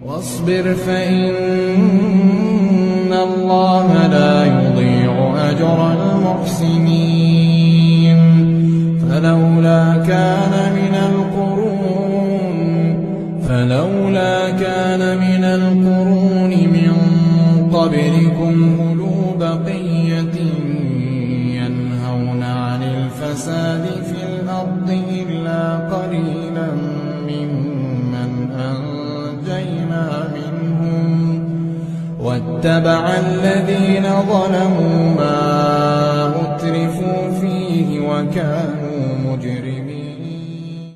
واصبر فإن الله لا يضيع أجر المحسنين فلولا كان من القرون من قبلكم أولو بقية ينهون عن الفساد في الأرض إلا قليلا ممن أنجينا منهم واتبع الذين ظلموا ما أترفوا فيه وكانوا